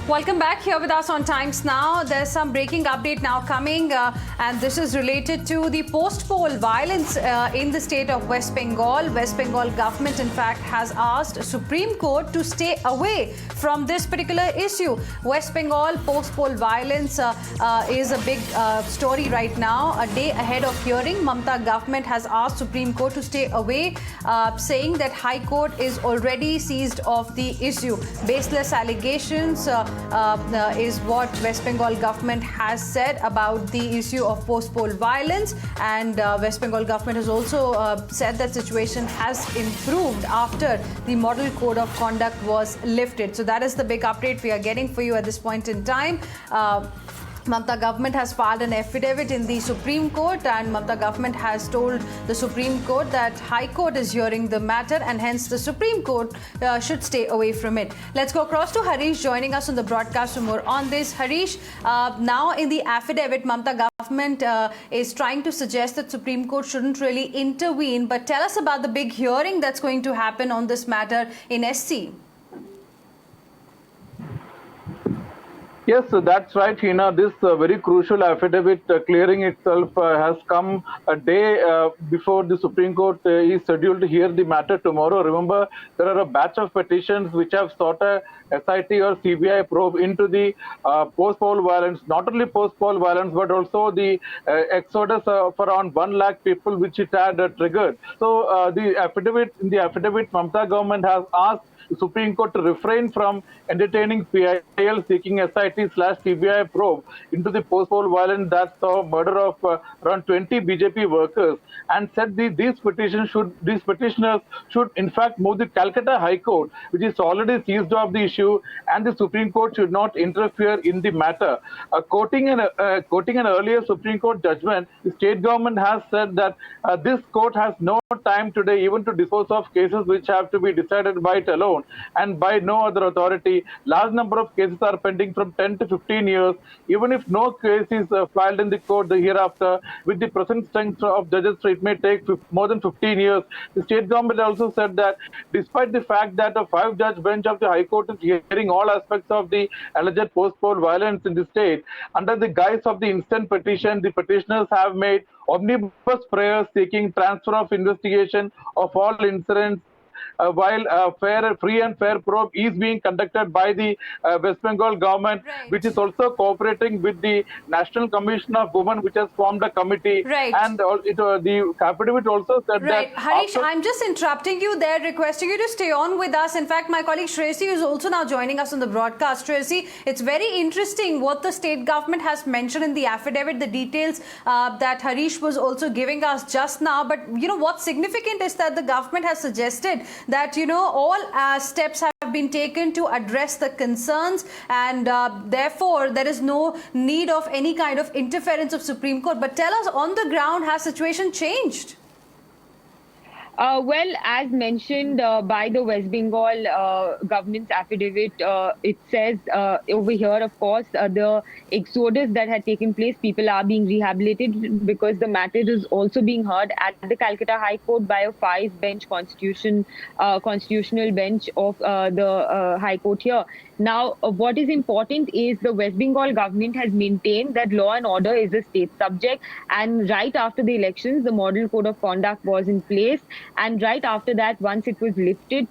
Welcome back here with us on Times Now. There's some breaking update now coming, and this is related to the post-poll violence in the state of West Bengal. West Bengal government, in fact, has asked Supreme Court to stay away from this particular issue. West Bengal post-poll violence is a big story right now. A day ahead of hearing, Mamata government has asked Supreme Court to stay away, saying that High Court is already seized of the issue. Baseless allegations is what West Bengal government has said about the issue of post-poll violence, and West Bengal government has also said that situation has improved after the model code of conduct was lifted. So that is the big update we are getting for you at this point in time. Mamata government has filed an affidavit in the Supreme Court, and Mamata government has told the Supreme Court that High Court is hearing the matter, and hence the Supreme Court should stay away from it. Let's go across to Harish joining us on the broadcast for more on this. Harish, now in the affidavit, Mamata government is trying to suggest that Supreme Court shouldn't really intervene, but tell us about the big hearing that's going to happen on this matter in SC. Yes, that's right, Hina. This very crucial affidavit clearing itself has come a day before the Supreme Court is scheduled to hear the matter tomorrow. Remember, there are a batch of petitions which have sought a SIT or CBI probe into the post-poll violence, not only post-poll violence, but also the exodus of around 1 lakh people which it had triggered. So in the affidavit, Mamata government has asked the Supreme Court to refrain from entertaining PIL seeking SIT/CBI probe into the post-poll violence that saw murder of around 20 BJP workers, and said these petitioners should in fact move the Calcutta High Court, which is already seized of the issue, and the Supreme Court should not interfere in the matter. Quoting an earlier Supreme Court judgment, the state government has said that this court has no time today even to dispose of cases which have to be decided by it alone and by no other authority. Large number of cases are pending from 10 to 15 years. Even if no case is filed in the court the hereafter, with the present strength of judges, it may take more than 15 years. The state government also said that despite the fact that a 5-judge bench of the High Court is hearing all aspects of the alleged post-poll violence in the state, under the guise of the instant petition, the petitioners have made omnibus prayers seeking transfer of investigation of all incidents, while free and fair probe is being conducted by the West Bengal government, Right. which is also cooperating with the National Commission of Women, which has formed a committee. Right. And the affidavit also said Right. that... Harish, I'm just interrupting you there, requesting you to stay on with us. In fact, my colleague Shresi is also now joining us on the broadcast. Shresi, it's very interesting what the state government has mentioned in the affidavit, the details that Harish was also giving us just now. But, what's significant is that the government has suggested that, all steps have been taken to address the concerns, and therefore there is no need of any kind of interference of Supreme Court. But tell us, on the ground, has situation changed? Well, as mentioned by the West Bengal government's affidavit, it says over here, of course, the exodus that had taken place, people are being rehabilitated because the matter is also being heard at the Calcutta High Court by a 5-bench constitutional bench of the High Court here. Now, what is important is the West Bengal government has maintained that law and order is a state subject, and right after the elections, the model code of conduct was in place. And right after that, once it was lifted,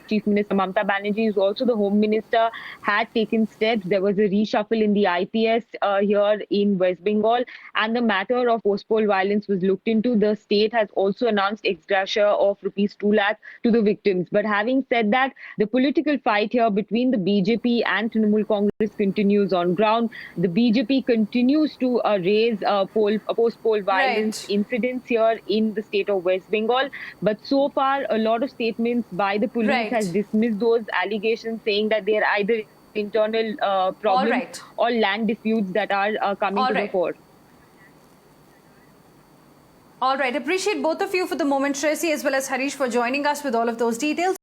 Chief Minister Mamata Banerjee, who is also the Home Minister, had taken steps. There was a reshuffle in the IPS here in West Bengal, and the matter of post-poll violence was looked into. The state has also announced ex gratia of ₹2 lakh to the victims. But having said that, the political fight here between the BJP and Trinamool Congress continues on ground. The BJP continues to raise post-poll violence incidents here in the state of West Bengal. But so far, a lot of statements by the police has dismissed those allegations, saying that they are either internal problems or land disputes that are coming to the fore. All right. Appreciate both of you for the moment, Shresi as well as Harish, for joining us with all of those details.